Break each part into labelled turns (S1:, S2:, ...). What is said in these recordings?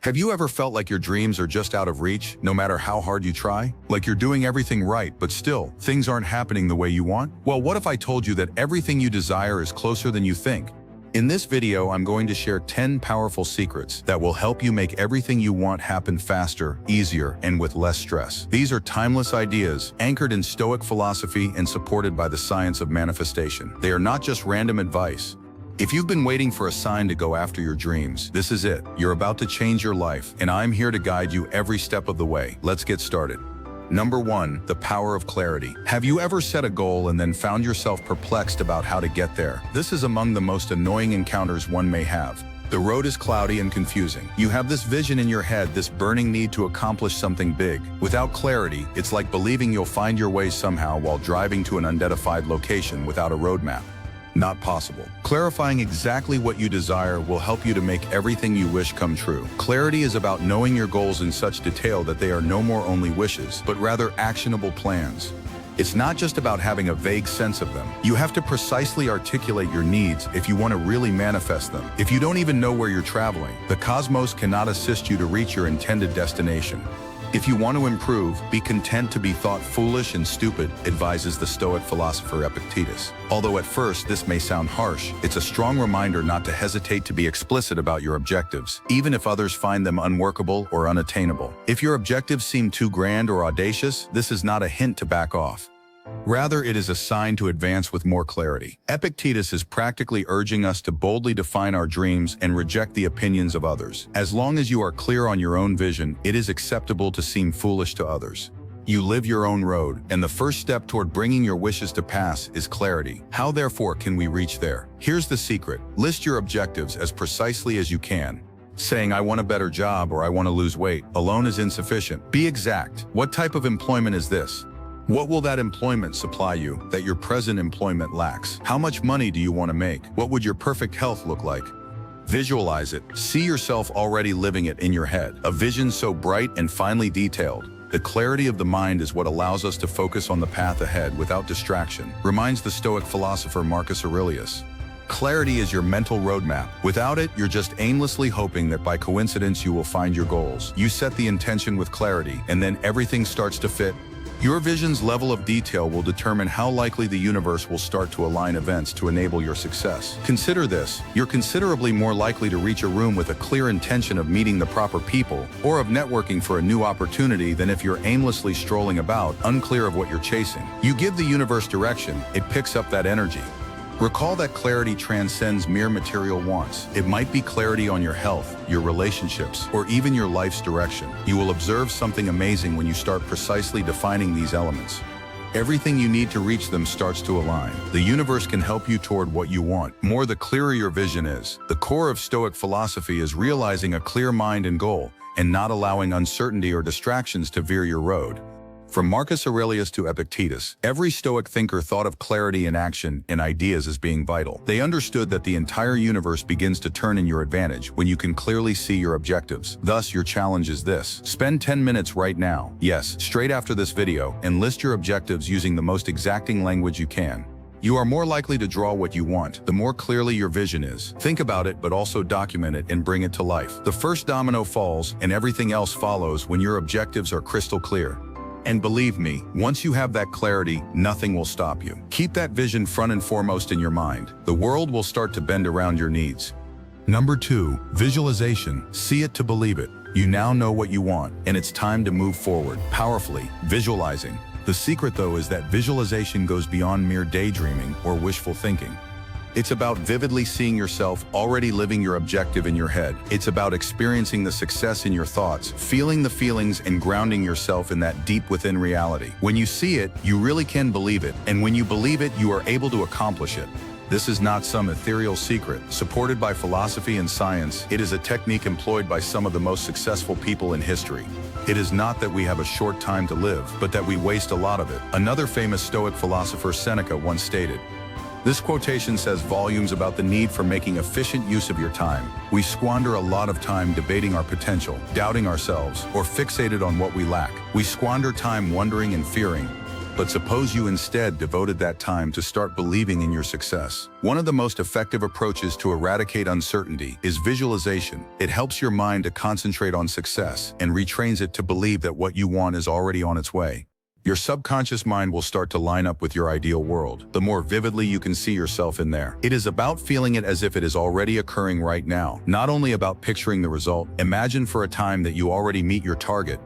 S1: Have you ever felt like your dreams are just out of reach, no matter how hard you try? Like you're doing everything right, but still, things aren't happening the way you want? Well, what if I told you that everything you desire is closer than you think? In this video, I'm going to share 10 powerful secrets that will help you make everything you want happen faster, easier, and with less stress. These are timeless ideas, anchored in Stoic philosophy and supported by the science of manifestation. They are not just random advice. If you've been waiting for a sign to go after your dreams, this is it. You're about to change your life, and I'm here to guide you every step of the way. Let's get started. Number 1, the power of clarity. Have you ever set a goal and then found yourself perplexed about how to get there? This is among the most annoying encounters one may have. The road is cloudy and confusing. You have this vision in your head, this burning need to accomplish something big. Without clarity, it's like believing you'll find your way somehow while driving to an unidentified location without a roadmap. Not possible. Clarifying exactly what you desire will help you to make everything you wish come true. Clarity is about knowing your goals in such detail that they are no more only wishes, but rather actionable plans. It's not just about having a vague sense of them. You have to precisely articulate your needs if you want to really manifest them. If you don't even know where you're traveling, the cosmos cannot assist you to reach your intended destination. If you want to improve, be content to be thought foolish and stupid, advises the Stoic philosopher Epictetus. Although at first this may sound harsh, it's a strong reminder not to hesitate to be explicit about your objectives, even if others find them unworkable or unattainable. If your objectives seem too grand or audacious, this is not a hint to back off. Rather, it is a sign to advance with more clarity. Epictetus is practically urging us to boldly define our dreams and reject the opinions of others. As long as you are clear on your own vision, it is acceptable to seem foolish to others. You live your own road, and the first step toward bringing your wishes to pass is clarity. How, therefore, can we reach there? Here's the secret. List your objectives as precisely as you can. Saying, "I want a better job" or "I want to lose weight" alone is insufficient. Be exact. What type of employment is this? What will that employment supply you that your present employment lacks? How much money do you want to make? What would your perfect health look like? Visualize it. See yourself already living it in your head. A vision so bright and finely detailed. The clarity of the mind is what allows us to focus on the path ahead without distraction, reminds the Stoic philosopher Marcus Aurelius. Clarity is your mental roadmap. Without it, you're just aimlessly hoping that by coincidence you will find your goals. You set the intention with clarity, and then everything starts to fit. Your vision's level of detail will determine how likely the universe will start to align events to enable your success. Consider this: you're considerably more likely to reach a room with a clear intention of meeting the proper people or of networking for a new opportunity than if you're aimlessly strolling about, unclear of what you're chasing. You give the universe direction, it picks up that energy. Recall that clarity transcends mere material wants. It might be clarity on your health, your relationships, or even your life's direction. You will observe something amazing when you start precisely defining these elements. Everything you need to reach them starts to align. The universe can help you toward what you want. More the clearer your vision is. The core of Stoic philosophy is realizing a clear mind and goal, and not allowing uncertainty or distractions to veer your road. From Marcus Aurelius to Epictetus, every Stoic thinker thought of clarity in action and ideas as being vital. They understood that the entire universe begins to turn in your advantage when you can clearly see your objectives. Thus, your challenge is this. Spend 10 minutes right now, yes, straight after this video, and list your objectives using the most exacting language you can. You are more likely to draw what you want, the more clearly your vision is. Think about it, but also document it and bring it to life. The first domino falls, and everything else follows when your objectives are crystal clear. And believe me, once you have that clarity, nothing will stop you. Keep that vision front and foremost in your mind. The world will start to bend around your needs. Number 2, visualization. See it to believe it. You now know what you want, and it's time to move forward, powerfully, visualizing. The secret, though, is that visualization goes beyond mere daydreaming or wishful thinking. It's about vividly seeing yourself already living your objective in your head. It's about experiencing the success in your thoughts, feeling the feelings, and grounding yourself in that deep within reality. When you see it, you really can believe it, and when you believe it, you are able to accomplish it. This is not some ethereal secret. Supported by philosophy and science, it is a technique employed by some of the most successful people in history. It is not that we have a short time to live, but that we waste a lot of it. Another famous Stoic philosopher, Seneca, once stated, this quotation says volumes about the need for making efficient use of your time. We squander a lot of time debating our potential, doubting ourselves, or fixated on what we lack. We squander time wondering and fearing. But suppose you instead devoted that time to start believing in your success. One of the most effective approaches to eradicate uncertainty is visualization. It helps your mind to concentrate on success and retrains it to believe that what you want is already on its way. Your subconscious mind will start to line up with your ideal world, the more vividly you can see yourself in there. It is about feeling it as if it is already occurring right now, not only about picturing the result. Imagine for a time that you already meet your target.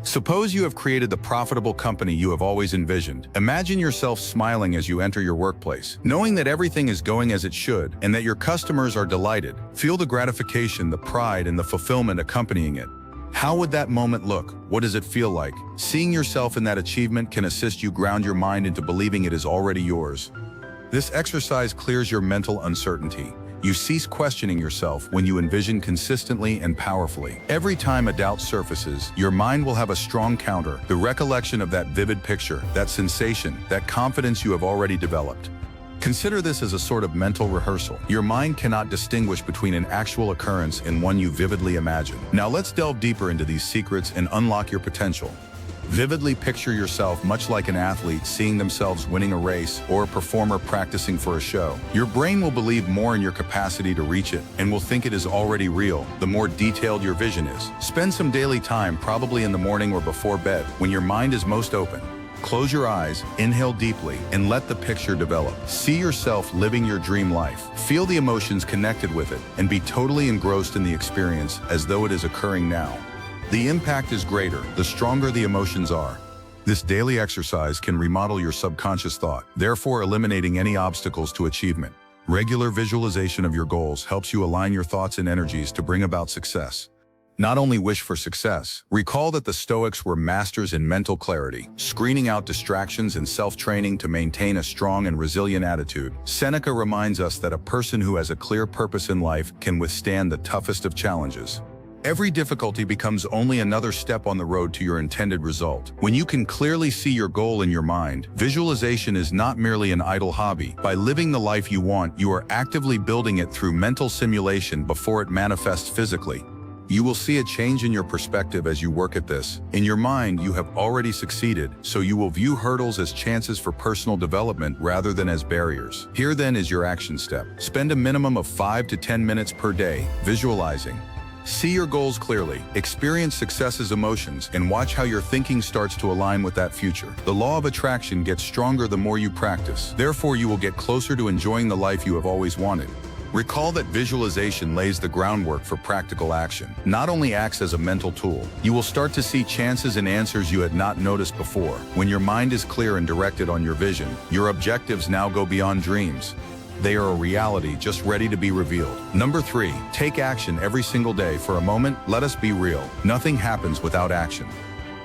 S1: Suppose you have created the profitable company you have always envisioned. Imagine yourself smiling as you enter your workplace, knowing that everything is going as it should and that your customers are delighted. Feel the gratification, the pride, and the fulfillment accompanying it. How would that moment look? What does it feel like? Seeing yourself in that achievement can assist you ground your mind into believing it is already yours. This exercise clears your mental uncertainty. You cease questioning yourself when you envision consistently and powerfully. Every time a doubt surfaces, your mind will have a strong counter, the recollection of that vivid picture, that sensation, that confidence you have already developed. Consider this as a sort of mental rehearsal. Your mind cannot distinguish between an actual occurrence and one you vividly imagine. Now let's delve deeper into these secrets and unlock your potential. Vividly picture yourself much like an athlete seeing themselves winning a race or a performer practicing for a show. Your brain will believe more in your capacity to reach it and will think it is already real, the more detailed your vision is. Spend some daily time, probably in the morning or before bed, when your mind is most open. Close your eyes, inhale deeply, and let the picture develop. See yourself living your dream life. Feel the emotions connected with it, and be totally engrossed in the experience as though it is occurring now. The impact is greater, the stronger the emotions are. This daily exercise can remodel your subconscious thought, therefore eliminating any obstacles to achievement. Regular visualization of your goals helps you align your thoughts and energies to bring about success. Not only wish for success, recall that the Stoics were masters in mental clarity, screening out distractions and self-training to maintain a strong and resilient attitude. Seneca reminds us that a person who has a clear purpose in life can withstand the toughest of challenges. Every difficulty becomes only another step on the road to your intended result. When you can clearly see your goal in your mind, visualization is not merely an idle hobby. By living the life you want, you are actively building it through mental simulation before it manifests physically. You will see a change in your perspective as you work at this. In your mind, you have already succeeded, so you will view hurdles as chances for personal development rather than as barriers. Here then is your action step. Spend a minimum of 5 to 10 minutes per day visualizing. See your goals clearly, experience success's emotions, and watch how your thinking starts to align with that future. The law of attraction gets stronger the more you practice. Therefore, you will get closer to enjoying the life you have always wanted. Recall that visualization lays the groundwork for practical action. Not only acts as a mental tool, you will start to see chances and answers you had not noticed before. When your mind is clear and directed on your vision, your objectives now go beyond dreams. They are a reality just ready to be revealed. Number 3, take action every single day. For a moment, let us be real. Nothing happens without action.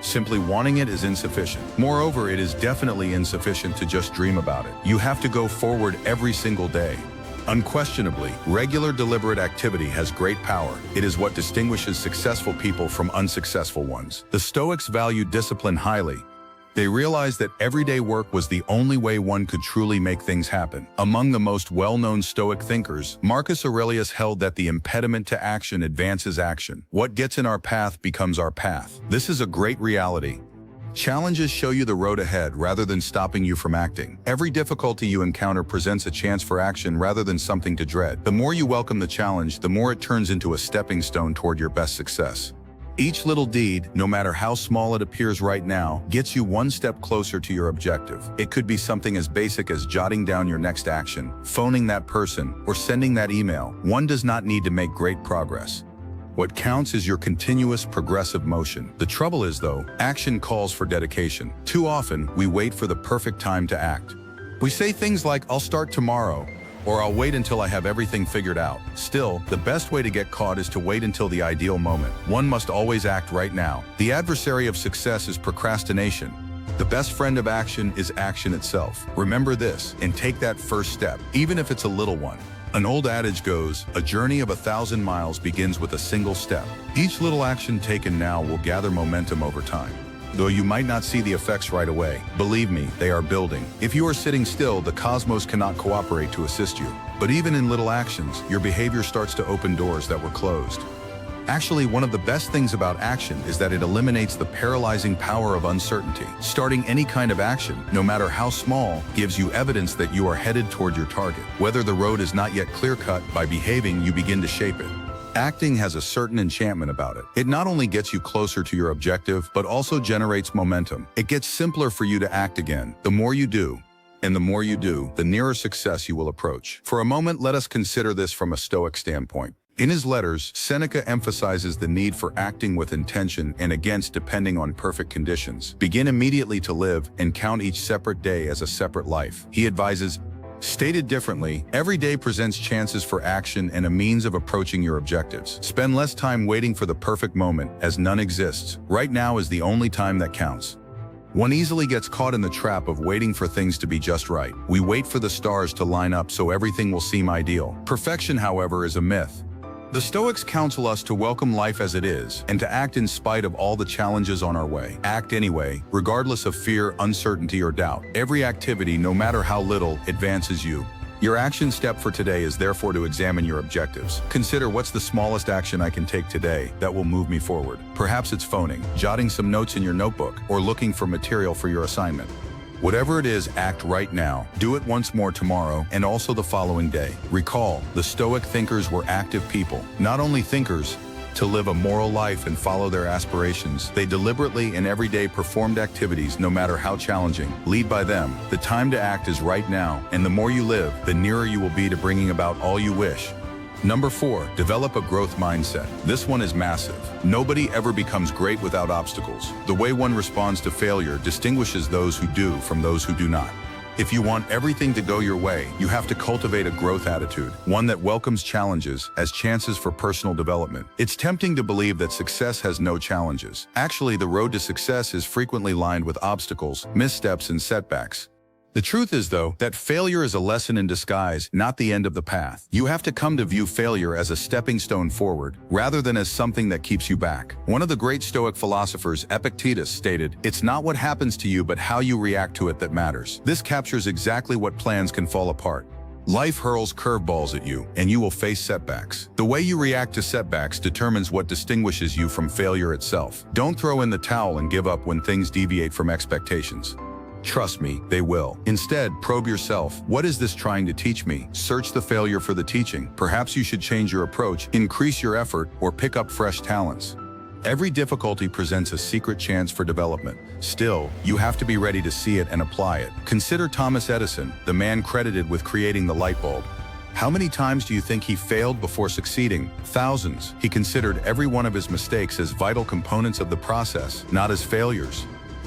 S1: Simply wanting it is insufficient. Moreover, it is definitely insufficient to just dream about it. You have to go forward every single day. Unquestionably, regular deliberate activity has great power. It is what distinguishes successful people from unsuccessful ones. The Stoics valued discipline highly. They realized that everyday work was the only way one could truly make things happen. Among the most well-known Stoic thinkers, Marcus Aurelius held that the impediment to action advances action. What gets in our path becomes our path. This is a great reality. Challenges show you the road ahead rather than stopping you from acting. Every difficulty you encounter presents a chance for action rather than something to dread. The more you welcome the challenge, the more it turns into a stepping stone toward your best success. Each little deed, no matter how small it appears right now, gets you one step closer to your objective. It could be something as basic as jotting down your next action, phoning that person, or sending that email. One does not need to make great progress. What counts is your continuous progressive motion. The trouble is, though, action calls for dedication. Too often, we wait for the perfect time to act. We say things like, "I'll start tomorrow," or "I'll wait until I have everything figured out." Still, the best way to get caught is to wait until the ideal moment. One must always act right now. The adversary of success is procrastination. The best friend of action is action itself. Remember this and take that first step, even if it's a little one. An old adage goes, "A journey of 1,000 miles begins with a single step." Each little action taken now will gather momentum over time. Though you might not see the effects right away, believe me, they are building. If you are sitting still, the cosmos cannot cooperate to assist you. But even in little actions, your behavior starts to open doors that were closed. Actually, one of the best things about action is that it eliminates the paralyzing power of uncertainty. Starting any kind of action, no matter how small, gives you evidence that you are headed toward your target. Whether the road is not yet clear-cut, by behaving, you begin to shape it. Acting has a certain enchantment about it. It not only gets you closer to your objective, but also generates momentum. It gets simpler for you to act again. The more you do, and the more you do, the nearer success you will approach. For a moment, let us consider this from a Stoic standpoint. In his letters, Seneca emphasizes the need for acting with intention and against depending on perfect conditions. Begin immediately to live and count each separate day as a separate life. He advises, stated differently, every day presents chances for action and a means of approaching your objectives. Spend less time waiting for the perfect moment, as none exists. Right now is the only time that counts. One easily gets caught in the trap of waiting for things to be just right. We wait for the stars to line up so everything will seem ideal. Perfection, however, is a myth. The Stoics counsel us to welcome life as it is and to act in spite of all the challenges on our way. Act anyway, regardless of fear, uncertainty, or doubt. Every activity, no matter how little, advances you. Your action step for today is therefore to examine your objectives. Consider, what's the smallest action I can take today that will move me forward? Perhaps it's phoning, jotting some notes in your notebook, or looking for material for your assignment. Whatever it is, act right now. Do it once more tomorrow and also the following day. Recall, the Stoic thinkers were active people, not only thinkers. To live a moral life and follow their aspirations, they deliberately and every day performed activities no matter how challenging. Lead by them. The time to act is right now, and the more you live, the nearer you will be to bringing about all you wish. Number 4, develop a growth mindset. This one is massive. Nobody ever becomes great without obstacles. The way one responds to failure distinguishes those who do from those who do not. If you want everything to go your way, you have to cultivate a growth attitude, one that welcomes challenges as chances for personal development. It's tempting to believe that success has no challenges. Actually, the road to success is frequently lined with obstacles, missteps, and setbacks. The truth is, though, that failure is a lesson in disguise, not the end of the path. You have to come to view failure as a stepping stone forward, rather than as something that keeps you back. One of the great Stoic philosophers, Epictetus, stated, "It's not what happens to you but how you react to it that matters." This captures exactly what plans can fall apart. Life hurls curveballs at you, and you will face setbacks. The way you react to setbacks determines what distinguishes you from failure itself. Don't throw in the towel and give up when things deviate from expectations. Trust me, they will. Instead, probe yourself. What is this trying to teach me? Search the failure for the teaching. Perhaps you should change your approach, increase your effort, or pick up fresh talents. Every difficulty presents a secret chance for development. Still, you have to be ready to see it and apply it. Consider Thomas Edison, the man credited with creating the light bulb. How many times do you think he failed before succeeding? Thousands. He considered every one of his mistakes as vital components of the process, not as failures.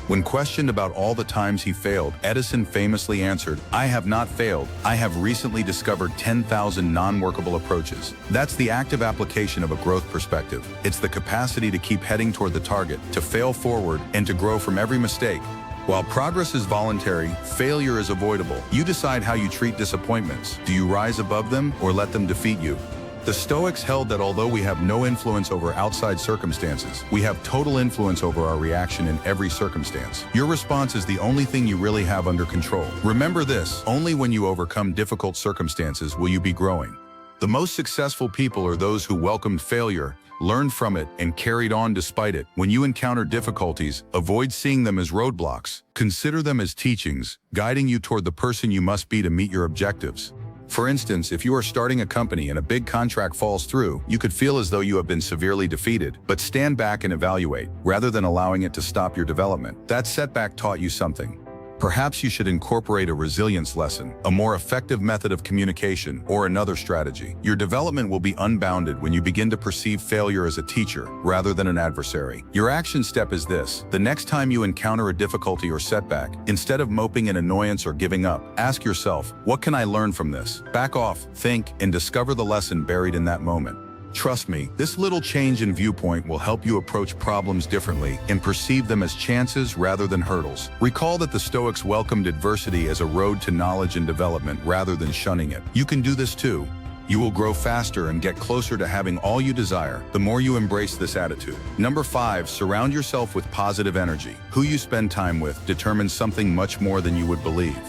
S1: When questioned about all the times he failed, Edison famously answered, "I have not failed. I have recently discovered 10,000 non-workable approaches." That's the active application of a growth perspective. It's the capacity to keep heading toward the target, to fail forward, and to grow from every mistake. While progress is voluntary, failure is avoidable. You decide how you treat disappointments. Do you rise above them or let them defeat you? The Stoics held that although we have no influence over outside circumstances, we have total influence over our reaction in every circumstance. Your response is the only thing you really have under control. Remember this, only when you overcome difficult circumstances will you be growing. The most successful people are those who welcomed failure, learned from it, and carried on despite it. When you encounter difficulties, avoid seeing them as roadblocks. Consider them as teachings, guiding you toward the person you must be to meet your objectives. For instance, if you are starting a company and a big contract falls through, you could feel as though you have been severely defeated, but stand back and evaluate, rather than allowing it to stop your development. That setback taught you something. Perhaps you should incorporate a resilience lesson, a more effective method of communication, or another strategy. Your development will be unbounded when you begin to perceive failure as a teacher rather than an adversary. Your action step is this. The next time you encounter a difficulty or setback, instead of moping in annoyance or giving up, ask yourself, what can I learn from this? Back off, think, and discover the lesson buried in that moment. Trust me, this little change in viewpoint will help you approach problems differently and perceive them as chances rather than hurdles. Recall that the Stoics welcomed adversity as a road to knowledge and development rather than shunning it. You can do this too. You will grow faster and get closer to having all you desire, the more you embrace this attitude. Number 5, surround yourself with positive energy. Who you spend time with determines something much more than you would believe.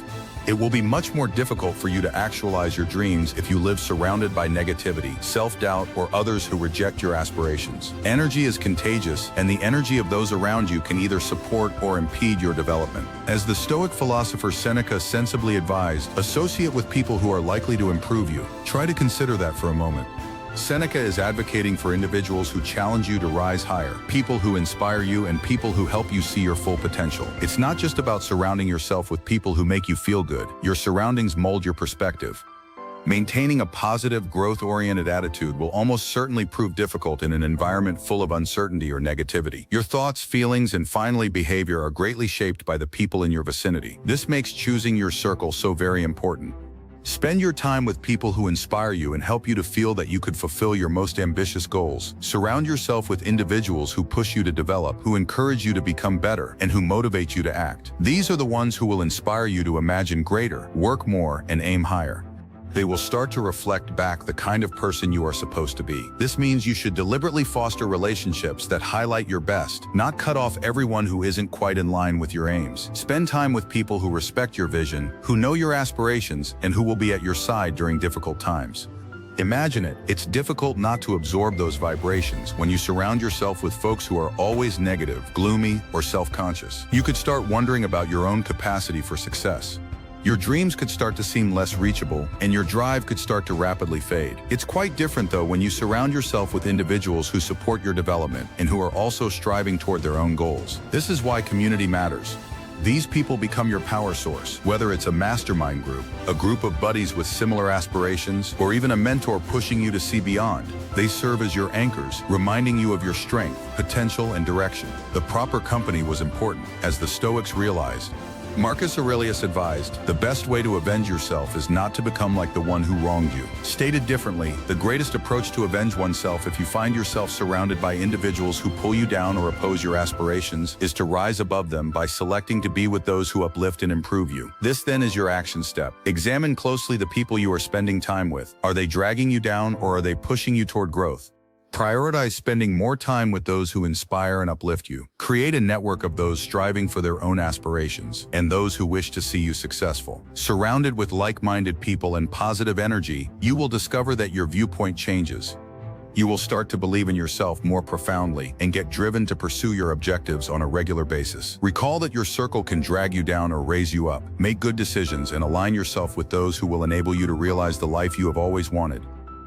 S1: It will be much more difficult for you to actualize your dreams if you live surrounded by negativity, self-doubt, or others who reject your aspirations. Energy is contagious, and the energy of those around you can either support or impede your development. As the Stoic philosopher Seneca sensibly advised, associate with people who are likely to improve you. Try to consider that for a moment. Seneca is advocating for individuals who challenge you to rise higher, people who inspire you, and people who help you see your full potential. It's not just about surrounding yourself with people who make you feel good. Your surroundings mold your perspective. Maintaining a positive, growth-oriented attitude will almost certainly prove difficult in an environment full of uncertainty or negativity. Your thoughts, feelings, and finally behavior are greatly shaped by the people in your vicinity. This makes choosing your circle so very important. Spend your time with people who inspire you and help you to feel that you could fulfill your most ambitious goals. Surround yourself with individuals who push you to develop, who encourage you to become better, and who motivate you to act. These are the ones who will inspire you to imagine greater, work more, and aim higher. They will start to reflect back the kind of person you are supposed to be. This means you should deliberately foster relationships that highlight your best, not cut off everyone who isn't quite in line with your aims. Spend time with people who respect your vision, who know your aspirations, and who will be at your side during difficult times. Imagine it. It's difficult not to absorb those vibrations when you surround yourself with folks who are always negative, gloomy, or self-conscious. You could start wondering about your own capacity for success. Your dreams could start to seem less reachable, and your drive could start to rapidly fade. It's quite different, though, when you surround yourself with individuals who support your development and who are also striving toward their own goals. This is why community matters. These people become your power source, whether it's a mastermind group, a group of buddies with similar aspirations, or even a mentor pushing you to see beyond. They serve as your anchors, reminding you of your strength, potential, and direction. The proper company was important, as the Stoics realized. Marcus Aurelius advised, the best way to avenge yourself is not to become like the one who wronged you. Stated differently, the greatest approach to avenge oneself if you find yourself surrounded by individuals who pull you down or oppose your aspirations is to rise above them by selecting to be with those who uplift and improve you. This then is your action step. Examine closely the people you are spending time with. Are they dragging you down, or are they pushing you toward growth? Prioritize spending more time with those who inspire and uplift you. Create a network of those striving for their own aspirations and those who wish to see you successful. Surrounded with like-minded people and positive energy, you will discover that your viewpoint changes. You will start to believe in yourself more profoundly and get driven to pursue your objectives on a regular basis. Recall that your circle can drag you down or raise you up. Make good decisions and align yourself with those who will enable you to realize the life you have always wanted.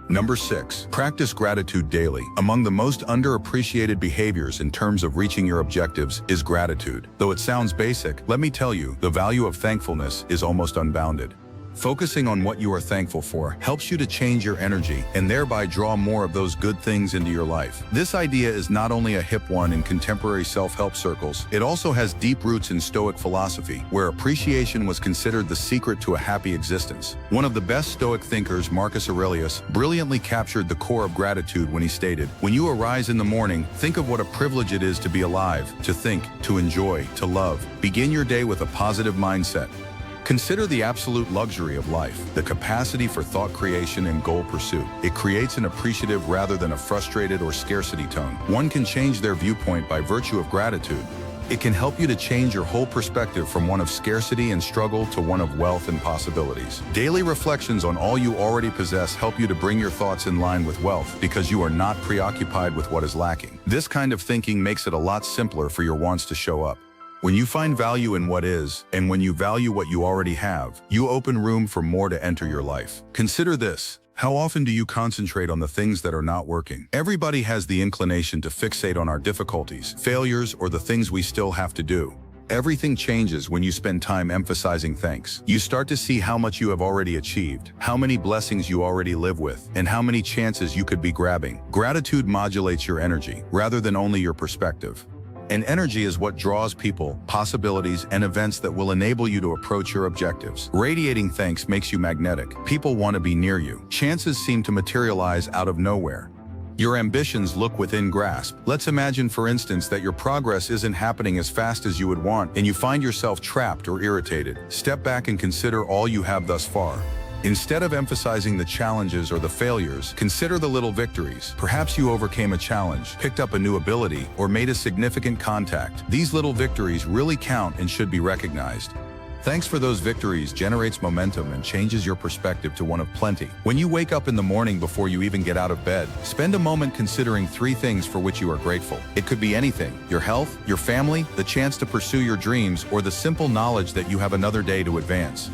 S1: Number 6, practice gratitude daily. Among the most underappreciated behaviors in terms of reaching your objectives is gratitude. Though it sounds basic, let me tell you, the value of thankfulness is almost unbounded. Focusing on what you are thankful for helps you to change your energy and thereby draw more of those good things into your life. This idea is not only a hip one in contemporary self-help circles, it also has deep roots in Stoic philosophy, where appreciation was considered the secret to a happy existence. One of the best Stoic thinkers, Marcus Aurelius, brilliantly captured the core of gratitude when he stated, "When you arise in the morning, think of what a privilege it is to be alive, to think, to enjoy, to love. Begin your day with a positive mindset." Consider the absolute luxury of life, the capacity for thought creation and goal pursuit. It creates an appreciative rather than a frustrated or scarcity tone. One can change their viewpoint by virtue of gratitude. It can help you to change your whole perspective from one of scarcity and struggle to one of wealth and possibilities. Daily reflections on all you already possess help you to bring your thoughts in line with wealth because you are not preoccupied with what is lacking. This kind of thinking makes it a lot simpler for your wants to show up. When you find value in what is, and when you value what you already have, you open room for more to enter your life. Consider this. How often do you concentrate on the things that are not working? Everybody has the inclination to fixate on our difficulties, failures, or the things we still have to do. Everything changes when you spend time emphasizing thanks. You start to see how much you have already achieved, how many blessings you already live with, and how many chances you could be grabbing. Gratitude modulates your energy, rather than only your perspective. And energy is what draws people, possibilities, and events that will enable you to approach your objectives. Radiating thanks makes you magnetic. People want to be near you. Chances seem to materialize out of nowhere. Your ambitions look within grasp. Let's imagine, for instance, that your progress isn't happening as fast as you would want, and you find yourself trapped or irritated. Step back and consider all you have thus far. Instead of emphasizing the challenges or the failures, consider the little victories. Perhaps you overcame a challenge, picked up a new ability, or made a significant contact. These little victories really count and should be recognized. Thanks for those victories generates momentum and changes your perspective to one of plenty. When you wake up in the morning before you even get out of bed, spend a moment considering 3 things for which you are grateful. It could be anything: your health, your family, the chance to pursue your dreams, or the simple knowledge that you have another day to advance.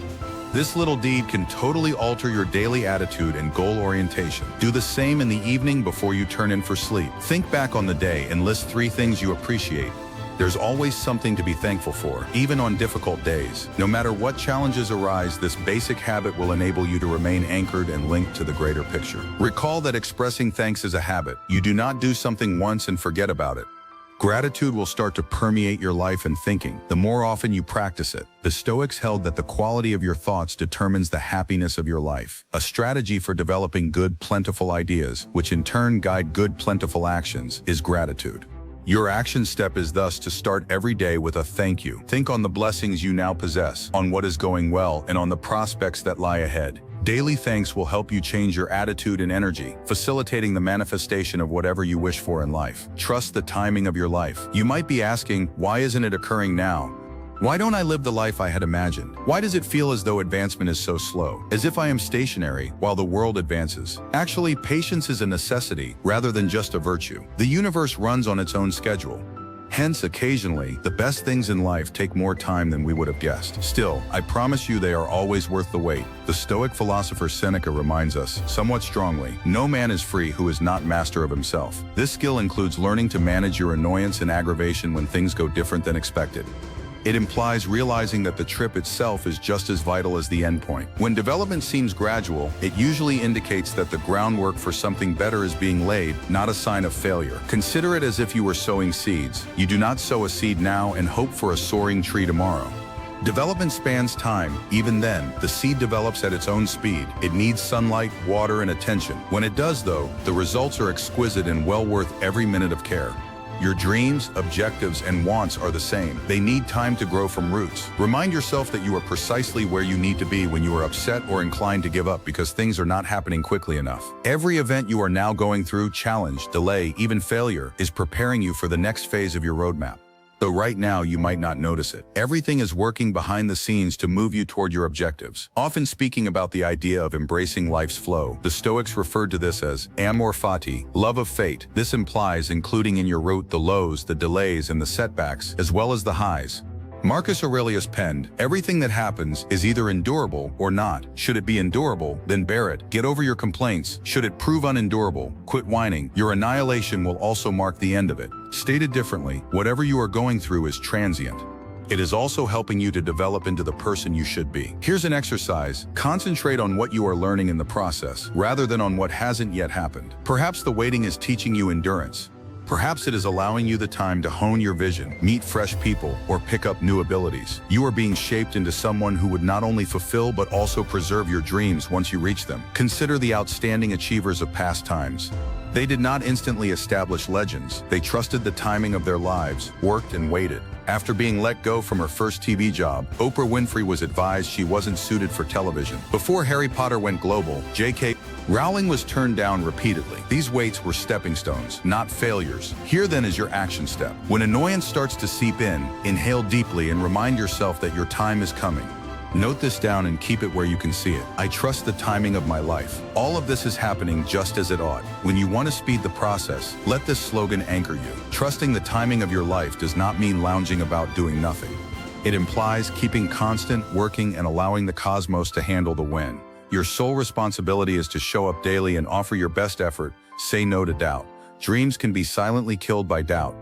S1: This little deed can totally alter your daily attitude and goal orientation. Do the same in the evening before you turn in for sleep. Think back on the day and list 3 things you appreciate. There's always something to be thankful for, even on difficult days. No matter what challenges arise, this basic habit will enable you to remain anchored and linked to the greater picture. Recall that expressing thanks is a habit. You do not do something once and forget about it. Gratitude will start to permeate your life and thinking, the more often you practice it. The Stoics held that the quality of your thoughts determines the happiness of your life. A strategy for developing good, plentiful ideas, which in turn guide good, plentiful actions, is gratitude. Your action step is thus to start every day with a thank you. Think on the blessings you now possess, on what is going well, and on the prospects that lie ahead. Daily thanks will help you change your attitude and energy, facilitating the manifestation of whatever you wish for in life. Trust the timing of your life. You might be asking, why isn't it occurring now? Why don't I live the life I had imagined? Why does it feel as though advancement is so slow? As if I am stationary while the world advances. Actually, patience is a necessity rather than just a virtue. The universe runs on its own schedule. Hence, occasionally, the best things in life take more time than we would have guessed. Still, I promise you they are always worth the wait. The Stoic philosopher Seneca reminds us, somewhat strongly, no man is free who is not master of himself. This skill includes learning to manage your annoyance and aggravation when things go different than expected. It implies realizing that the trip itself is just as vital as the endpoint. When development seems gradual, it usually indicates that the groundwork for something better is being laid, not a sign of failure. Consider it as if you were sowing seeds. You do not sow a seed now and hope for a soaring tree tomorrow. Development spans time. Even then, the seed develops at its own speed. It needs sunlight, water, and attention. When it does, though, the results are exquisite and well worth every minute of care. Your dreams, objectives, and wants are the same. They need time to grow from roots. Remind yourself that you are precisely where you need to be when you are upset or inclined to give up because things are not happening quickly enough. Every event you are now going through, challenge, delay, even failure, is preparing you for the next phase of your roadmap. Though right now you might not notice it. Everything is working behind the scenes to move you toward your objectives. Often speaking about the idea of embracing life's flow, the Stoics referred to this as amor fati, love of fate. This implies including in your route the lows, the delays, and the setbacks, as well as the highs. Marcus Aurelius penned, everything that happens is either endurable or not. Should it be endurable, then bear it. Get over your complaints. Should it prove unendurable, quit whining. Your annihilation will also mark the end of it. Stated differently, whatever you are going through is transient. It is also helping you to develop into the person you should be. Here's an exercise. Concentrate on what you are learning in the process, rather than on what hasn't yet happened. Perhaps the waiting is teaching you endurance. Perhaps it is allowing you the time to hone your vision, meet fresh people, or pick up new abilities. You are being shaped into someone who would not only fulfill but also preserve your dreams once you reach them. Consider the outstanding achievers of past times. They did not instantly establish legends. They trusted the timing of their lives, worked and waited. After being let go from her first TV job, Oprah Winfrey was advised she wasn't suited for television. Before Harry Potter went global, J.K. Rowling was turned down repeatedly. These waits were stepping stones, not failures. Here then is your action step. When annoyance starts to seep in, inhale deeply and remind yourself that your time is coming. Note this down and keep it where you can see it. I trust the timing of my life. All of this is happening just as it ought. When you want to speed the process, let this slogan anchor you. Trusting the timing of your life does not mean lounging about doing nothing. It implies keeping constant, working, and allowing the cosmos to handle the when. Your sole responsibility is to show up daily and offer your best effort. Say no to doubt. Dreams can be silently killed by doubt.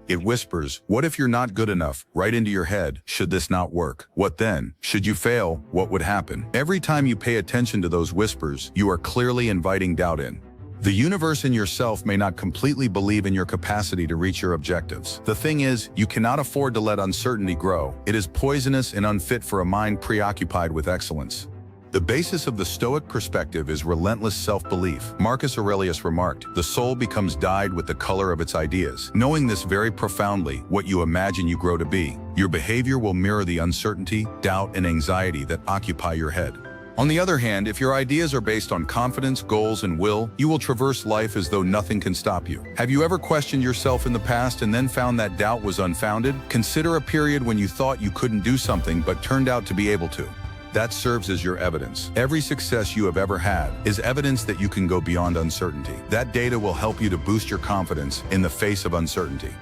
S1: It whispers, what if you're not good enough, right into your head? Should this not work? What then? Should you fail, what would happen? Every time you pay attention to those whispers, you are clearly inviting doubt in. The universe and yourself may not completely believe in your capacity to reach your objectives. The thing is, you cannot afford to let uncertainty grow. It is poisonous and unfit for a mind preoccupied with excellence. The basis of the Stoic perspective is relentless self-belief. Marcus Aurelius remarked, the soul becomes dyed with the color of its ideas. Knowing this very profoundly, what you imagine you grow to be, your behavior will mirror the uncertainty, doubt, and anxiety that occupy your head. On the other hand, if your ideas are based on confidence, goals, and will, you will traverse life as though nothing can stop you. Have you ever questioned yourself in the past and then found that doubt was unfounded? Consider a period when you thought you couldn't do something but turned out to be able to. That serves as your evidence. Every success you have ever had is evidence that you can go beyond uncertainty. That data will help you to boost your confidence in the face of uncertainty.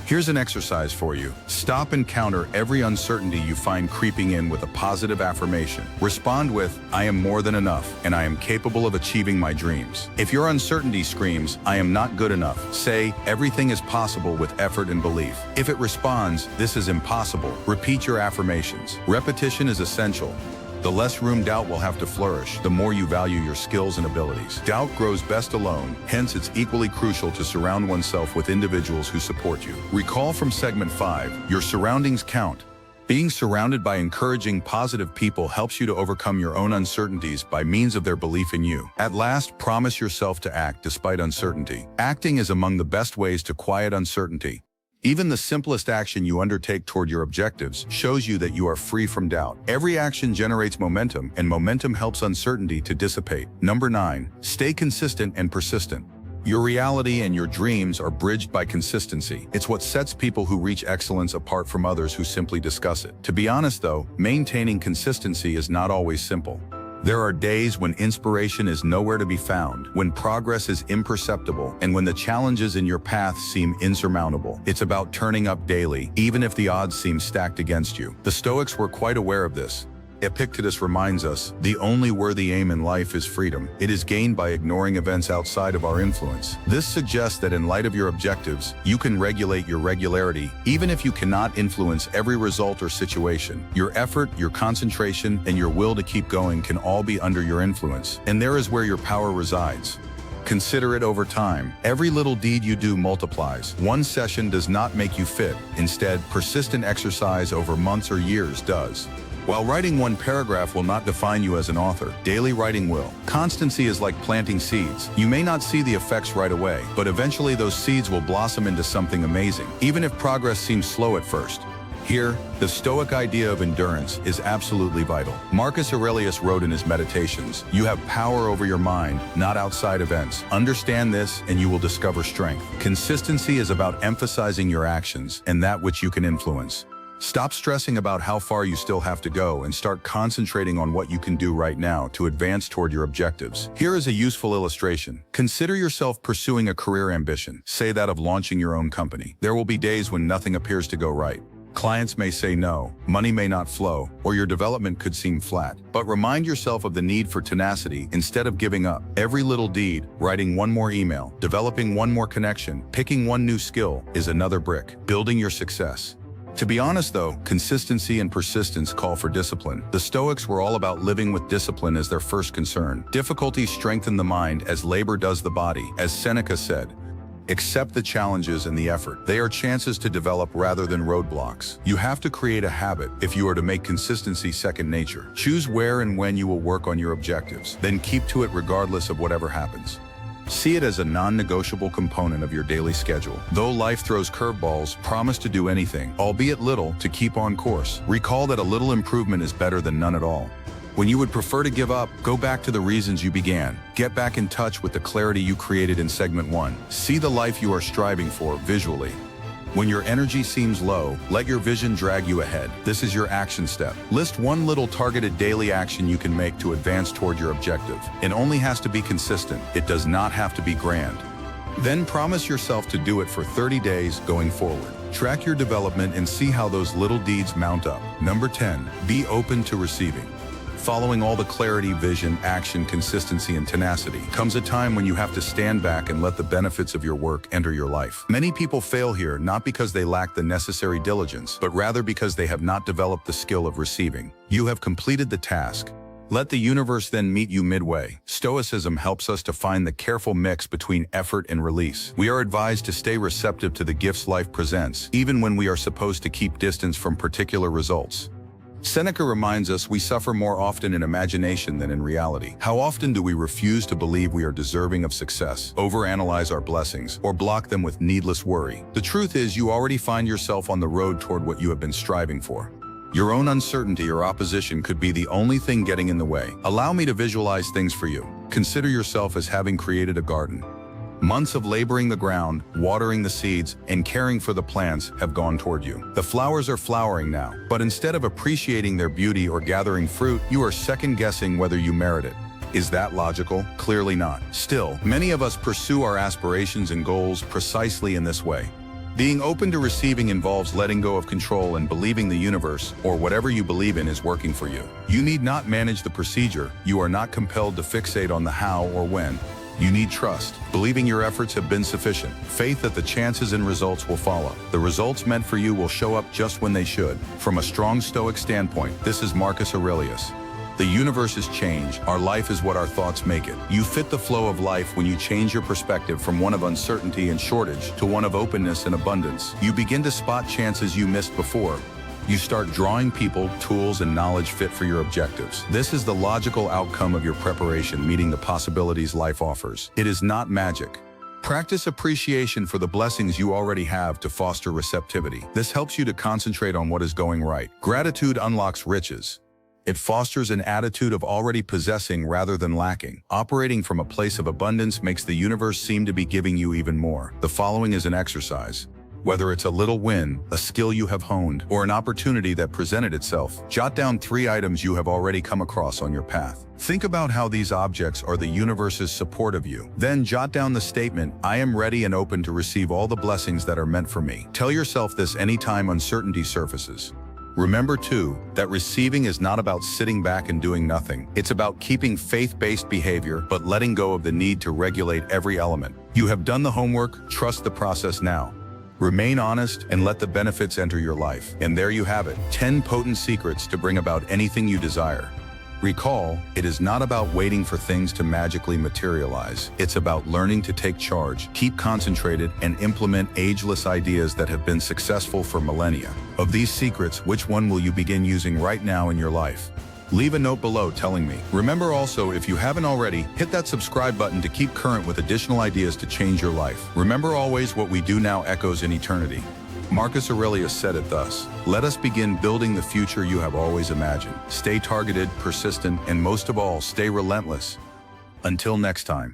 S1: Here's an exercise for you. Stop and counter every uncertainty you find creeping in with a positive affirmation. Respond with, I am more than enough, and I am capable of achieving my dreams. If your uncertainty screams, I am not good enough, say, everything is possible with effort and belief. If it responds, this is impossible, repeat your affirmations. Repetition is essential. The less room doubt will have to flourish, the more you value your skills and abilities. Doubt grows best alone, hence it's equally crucial to surround oneself with individuals who support you. Recall from segment 5, your surroundings count. Being surrounded by encouraging, positive people helps you to overcome your own uncertainties by means of their belief in you. At last, promise yourself to act despite uncertainty. Acting is among the best ways to quiet uncertainty. Even the simplest action you undertake toward your objectives shows you that you are free from doubt. Every action generates momentum, and momentum helps uncertainty to dissipate. Number 9, stay consistent and persistent. Your reality and your dreams are bridged by consistency. It's what sets people who reach excellence apart from others who simply discuss it. To be honest though, maintaining consistency is not always simple. There are days when inspiration is nowhere to be found, when progress is imperceptible, and when the challenges in your path seem insurmountable. It's about turning up daily, even if the odds seem stacked against you. The Stoics were quite aware of this. Epictetus reminds us, the only worthy aim in life is freedom. It is gained by ignoring events outside of our influence. This suggests that in light of your objectives, you can regulate your regularity, even if you cannot influence every result or situation. Your effort, your concentration, and your will to keep going can all be under your influence. And there is where your power resides. Consider it over time. Every little deed you do multiplies. One session does not make you fit. Instead, persistent exercise over months or years does. While writing one paragraph will not define you as an author, daily writing will. Constancy is like planting seeds. You may not see the effects right away, but eventually those seeds will blossom into something amazing, even if progress seems slow at first. Here, the Stoic idea of endurance is absolutely vital. Marcus Aurelius wrote in his Meditations, "You have power over your mind, not outside events. Understand this and you will discover strength." Consistency is about emphasizing your actions and that which you can influence. Stop stressing about how far you still have to go and start concentrating on what you can do right now to advance toward your objectives. Here is a useful illustration. Consider yourself pursuing a career ambition, say that of launching your own company. There will be days when nothing appears to go right. Clients may say no, money may not flow, or your development could seem flat. But remind yourself of the need for tenacity instead of giving up. Every little deed, writing one more email, developing one more connection, picking one new skill, is another brick, building your success. To be honest though, consistency and persistence call for discipline. The Stoics were all about living with discipline as their first concern. Difficulties strengthen the mind as labor does the body. As Seneca said, accept the challenges and the effort. They are chances to develop rather than roadblocks. You have to create a habit if you are to make consistency second nature. Choose where and when you will work on your objectives, then keep to it regardless of whatever happens. See it as a non-negotiable component of your daily schedule. Though life throws curveballs, promise to do anything, albeit little, to keep on course. Recall that a little improvement is better than none at all. When you would prefer to give up, go back to the reasons you began. Get back in touch with the clarity you created in segment 1. See the life you are striving for visually. When your energy seems low, let your vision drag you ahead. This is your action step. List one little targeted daily action you can make to advance toward your objective. It only has to be consistent. It does not have to be grand. Then promise yourself to do it for 30 days going forward. Track your development and see how those little deeds mount up. Number 10, be open to receiving. Following all the clarity, vision, action, consistency, and tenacity comes a time when you have to stand back and let the benefits of your work enter your life. Many people fail here not because they lack the necessary diligence, but rather because they have not developed the skill of receiving. You have completed the task. Let the universe then meet you midway. Stoicism helps us to find the careful mix between effort and release. We are advised to stay receptive to the gifts life presents, even when we are supposed to keep distance from particular results. Seneca reminds us we suffer more often in imagination than in reality. How often do we refuse to believe we are deserving of success, overanalyze our blessings, or block them with needless worry? The truth is you already find yourself on the road toward what you have been striving for. Your own uncertainty or opposition could be the only thing getting in the way. Allow me to visualize things for you. Consider yourself as having created a garden. Months of laboring the ground, watering the seeds, and caring for the plants have gone toward you. The flowers are flowering now, but instead of appreciating their beauty or gathering fruit, you are second-guessing whether you merit it. Is that logical? Clearly not. Still, many of us pursue our aspirations and goals precisely in this way. Being open to receiving involves letting go of control and believing the universe, or whatever you believe in, is working for you. You need not manage the procedure. You are not compelled to fixate on the how or when. You need trust, believing your efforts have been sufficient, faith that the chances and results will follow. The results meant for you will show up just when they should. From a strong Stoic standpoint, this is Marcus Aurelius. The universe is change. Our life is what our thoughts make it. You fit the flow of life when you change your perspective from one of uncertainty and shortage to one of openness and abundance. You begin to spot chances you missed before. You start drawing people, tools, and knowledge fit for your objectives. This is the logical outcome of your preparation, meeting the possibilities life offers. It is not magic. Practice appreciation for the blessings you already have to foster receptivity. This helps you to concentrate on what is going right. Gratitude unlocks riches. It fosters an attitude of already possessing rather than lacking. Operating from a place of abundance makes the universe seem to be giving you even more. The following is an exercise. Whether it's a little win, a skill you have honed, or an opportunity that presented itself, jot down 3 items you have already come across on your path. Think about how these objects are the universe's support of you. Then jot down the statement, I am ready and open to receive all the blessings that are meant for me. Tell yourself this anytime uncertainty surfaces. Remember, too, that receiving is not about sitting back and doing nothing. It's about keeping faith-based behavior, but letting go of the need to regulate every element. You have done the homework, trust the process now. Remain honest and let the benefits enter your life. And there you have it, 10 potent secrets to bring about anything you desire. Recall, it is not about waiting for things to magically materialize. It's about learning to take charge, keep concentrated, and implement ageless ideas that have been successful for millennia. Of these secrets, which one will you begin using right now in your life? Leave a note below telling me. Remember also, if you haven't already, hit that subscribe button to keep current with additional ideas to change your life. Remember always, what we do now echoes in eternity. Marcus Aurelius said it thus: let us begin building the future you have always imagined. Stay targeted, persistent, and most of all, stay relentless. Until next time.